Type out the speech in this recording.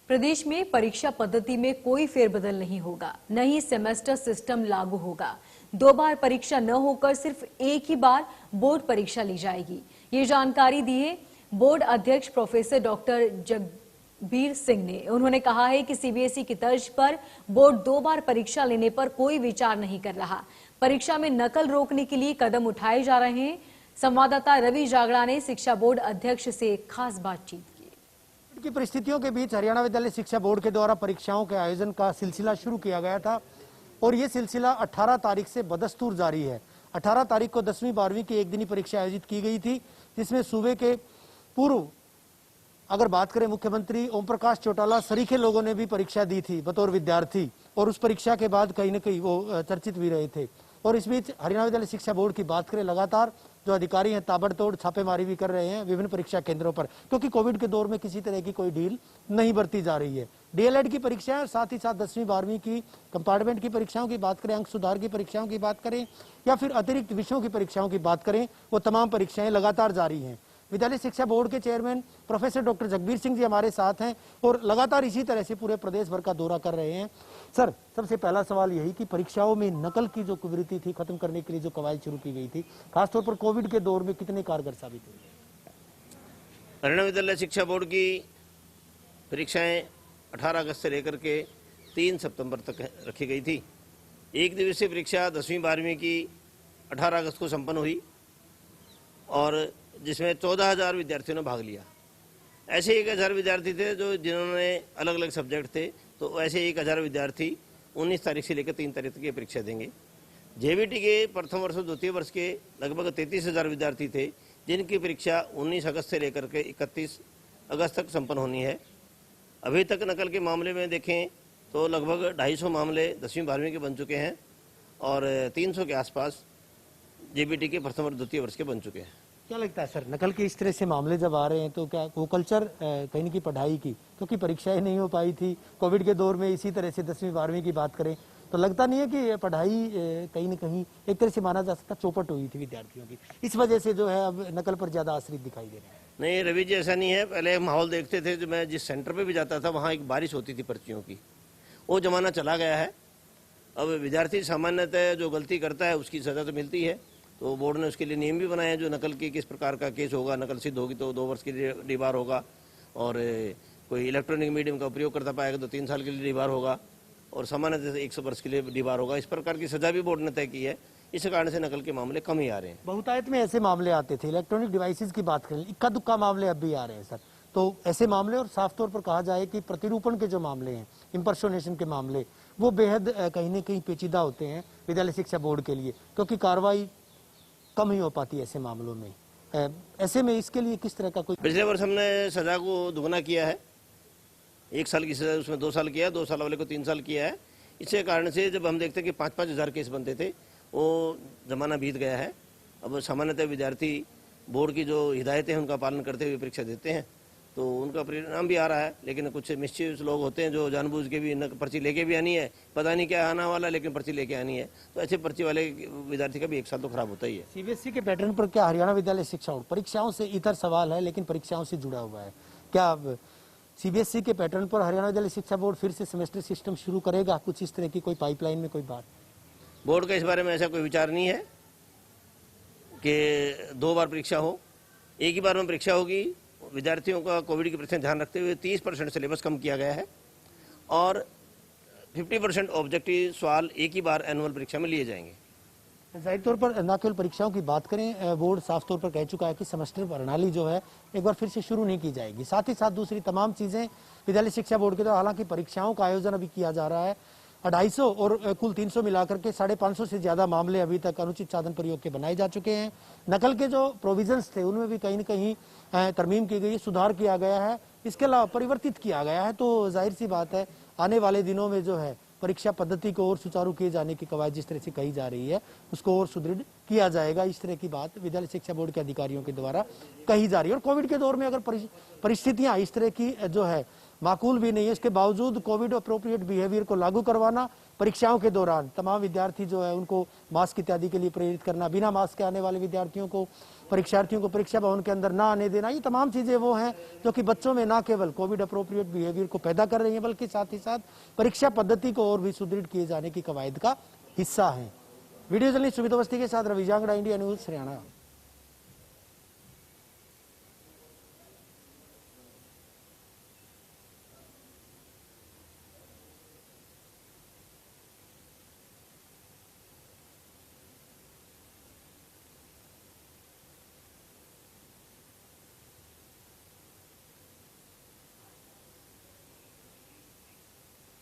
प्रदेश में परीक्षा पद्धति में कोई फेरबदल नहीं होगा, न ही सेमेस्टर सिस्टम लागू होगा। 2 बार परीक्षा न होकर सिर्फ एक ही बार बोर्ड परीक्षा ली जाएगी। ये जानकारी दी है बोर्ड अध्यक्ष प्रोफेसर डॉक्टर जगबीर सिंह ने। उन्होंने कहा है कि सीबीएसई की तर्ज पर बोर्ड 2 बार परीक्षा लेने पर कोई विचार नहीं कर रहा। परीक्षा में नकल रोकने के लिए कदम उठाए जा रहे हैं। संवाददाता रवि जागड़ा ने शिक्षा बोर्ड अध्यक्ष से खास बातचीत की परिस्थितियों के बीच हरियाणा विद्यालय शिक्षा बोर्ड के द्वारा परीक्षाओं के आयोजन का सिलसिला शुरू किया गया था और ये सिलसिला 18 तारीख से बदस्तूर जारी है। 18 तारीख को 10वीं 12वीं की एक दिनी परीक्षा आयोजित की गई थी, जिसमें सूबे के पूर्व अगर बात करें मुख्यमंत्री ओम प्रकाश चौटाला सरीखे लोगों ने भी परीक्षा दी थी बतौर विद्यार्थी, और उस परीक्षा के बाद कहीं न कहीं वो चर्चित भी रहे थे। और इस बीच हरियाणा विद्यालय शिक्षा बोर्ड की बात करें, लगातार जो अधिकारी हैं ताबड़तोड़ छापेमारी भी कर रहे हैं विभिन्न परीक्षा केंद्रों पर, क्योंकि कोविड के दौर में किसी तरह की कोई ढील नहीं बरती जा रही है। डीएलएड की परीक्षाएं और साथ ही साथ 10वीं 12वीं की कंपार्टमेंट की परीक्षाओं की बात करें, अंक सुधार की परीक्षाओं की बात करें या फिर अतिरिक्त विषयों की परीक्षाओं की बात करें, वो तमाम परीक्षाएं लगातार जारी हैं। विद्यालय शिक्षा बोर्ड के chairman professor doctor Jagbir Singh ji हमारे साथ हैं और लगातार इसी तरह से पूरे प्रदेश भर का दौरा कर रहे हैं। सर, सबसे पहला सवाल यही कि परीक्षाओं में नकल की जो कुवृत्ति थी खत्म करने के लिए जो कवायद शुरू की गई थी, खासतौर पर कोविड के दौर में कितने कारगर साबित हुई? हरियाणा विद्यालय शिक्षा बोर्ड की परीक्षाएं 18 अगस्त से लेकर के 3 सितंबर तक रखी गई थी। एक दिवसीय परीक्षा 10वीं 12वीं की 18 अगस्त को संपन्न हुई और जिसमें 14,000 विद्यार्थियों ने भाग लिया। ऐसे 1,000 विद्यार्थी थे जो जिन्होंने अलग अलग सब्जेक्ट थे, तो ऐसे 1,000 विद्यार्थी 19 तारीख से लेकर 3 तारीख तक की परीक्षा देंगे। जेबीटी के प्रथम वर्ष और द्वितीय वर्ष के लगभग 33,000 विद्यार्थी थे, जिनकी परीक्षा 19 अगस्त से लेकर के 31 अगस्त तक संपन्न होनी है। अभी तक नकल के मामले में देखें तो लगभग 250 मामले 10वीं 12वीं के बन चुके हैं और 300 के आसपास जेबीटी के प्रथम और द्वितीय वर्ष के बन चुके हैं। क्या लगता है सर, नकल के इस तरह से मामले जब आ रहे हैं तो क्या वो कल्चर कहीं न कहीं पढ़ाई की, क्योंकि परीक्षाएं नहीं हो पाई थी कोविड के दौर में, इसी तरह से 10वीं 12वीं की बात करें तो लगता नहीं है कि पढ़ाई कहीं न कहीं एक तरह से माना जा सकता चौपट हुई थी विद्यार्थियों की, इस वजह से जो है अब नकल पर ज्यादा आश्रित दिखाई दे रहे हैं? नहीं रवि जी, ऐसा नहीं है। पहले माहौल देखते थे, जो मैं जिस सेंटर पर भी जाता था वहाँ एक बारिश होती थी पर्चियों की, वो जमाना चला गया है। अब विद्यार्थी सामान्यतः जो गलती करता है उसकी सजा तो मिलती है, तो बोर्ड ने उसके लिए नियम भी बनाए हैं। जो नकल की किस प्रकार का केस होगा, नकल सिद्ध होगी तो 2 वर्ष के लिए डीबार होगा, और कोई इलेक्ट्रॉनिक मीडियम का उपयोग करता पाएगा तो 3 साल के लिए डीबार होगा, और सामान्यतः 100 वर्ष के लिए डीबार होगा। इस प्रकार की सजा भी बोर्ड ने तय की है। इस कारण से नकल के मामले कम ही आ रहे हैं। बहुतायत में ऐसे मामले आते थे, इलेक्ट्रॉनिक डिवाइसेज की बात करें, इक्का दुक्का मामले अब भी आ रहे हैं सर, तो ऐसे मामले और साफ तौर पर कहा जाए कि प्रतिरूपण के जो मामले हैं, इम्पर्सोनेशन के मामले, वो बेहद कहीं न कहीं पेचीदा होते हैं विद्यालय शिक्षा बोर्ड के लिए, क्योंकि कार्रवाई कम ही हो पाती है ऐसे मामलों में। ऐसे में इसके लिए किस तरह का कोई? पिछले वर्ष हमने सजा को दोगुना किया है। 1 साल की सजा उसमें 2 साल किया है, 2 साल वाले को 3 साल किया है। इसी कारण से जब हम देखते हैं कि 5-5 हज़ार केस बनते थे, वो जमाना बीत गया है। अब सामान्यतः विद्यार्थी बोर्ड की जो हिदायतें हैं उनका पालन करते हुए परीक्षा देते हैं, तो उनका परिणाम भी आ रहा है। लेकिन कुछ मिस्चीवियस लोग होते हैं जो जानबूझ के भी पर्ची लेके भी आनी है, पता नहीं क्या आना वाला, लेकिन पर्ची लेके आनी है, तो ऐसे पर्ची वाले विद्यार्थी का भी 1 साल तो खराब होता ही है। सीबीएसई के पैटर्न पर क्या हरियाणा विद्यालय शिक्षा बोर्ड, परीक्षाओं से इतर सवाल है लेकिन परीक्षाओं से जुड़ा हुआ है, क्या सीबीएसई के पैटर्न पर हरियाणा विद्यालय शिक्षा बोर्ड फिर से सेमेस्टर सिस्टम शुरू करेगा? कुछ इस तरह की कोई पाइपलाइन में कोई बात? बोर्ड का इस बारे में ऐसा कोई विचार नहीं है कि 2 बार परीक्षा हो, एक ही बार में परीक्षा होगी। विद्यार्थियों का कोविड की परिस्थिति ध्यान रखते हुए 30% सिलेबस कम किया गया है और 50% ऑब्जेक्टिव सवाल एक ही बार एनुअल परीक्षा में लिए जाएंगे। जाहिर तौर पर न केवल परीक्षाओं की बात करें, बोर्ड साफ तौर पर कह चुका है कि सेमेस्टर प्रणाली जो है एक बार फिर से शुरू नहीं की जाएगी। साथ ही साथ दूसरी तमाम चीजें विद्यालय शिक्षा बोर्ड के द्वारा, हालांकि परीक्षाओं का आयोजन अभी किया जा रहा है, 250 और कुल 300 मिलाकर के 550 से ज्यादा मामले अभी तक अनुचित साधन प्रयोग के बनाए जा चुके हैं। नकल के जो प्रोविजंस थे उनमें भी कहीं न कहीं तरमीम की गई, सुधार किया गया है, इसके अलावा परिवर्तित किया गया है। तो जाहिर सी बात है आने वाले दिनों में जो है परीक्षा पद्धति को और सुचारू किए जाने की कवायद जिस तरह से कही जा रही है उसको और सुदृढ़ किया जाएगा, इस तरह की बात विद्यालय शिक्षा बोर्ड के अधिकारियों के द्वारा कही जा रही है। और कोविड के दौर में अगर परिस्थितियां इस तरह की जो है माकूल भी नहीं है, इसके बावजूद कोविड अप्रोप्रिएट बिहेवियर को लागू करवाना, परीक्षाओं के दौरान तमाम विद्यार्थी जो है उनको मास्क इत्यादि के लिए प्रेरित करना, बिना मास्क के आने वाले विद्यार्थियों को परीक्षार्थियों को परीक्षा भवन के अंदर ना आने देना, ये तमाम चीजें वो हैं जो कि बच्चों में ना केवल कोविड अप्रोप्रिएट बिहेवियर को पैदा कर रही हैं, बल्कि साथ ही साथ परीक्षा पद्धति को और भी सुदृढ़ किए जाने की कवायद का हिस्सा है। वीडियो जर्नलिस्ट सुमित अवस्थी के साथ रवि जांगड़ा, इंडिया न्यूज, हरियाणा।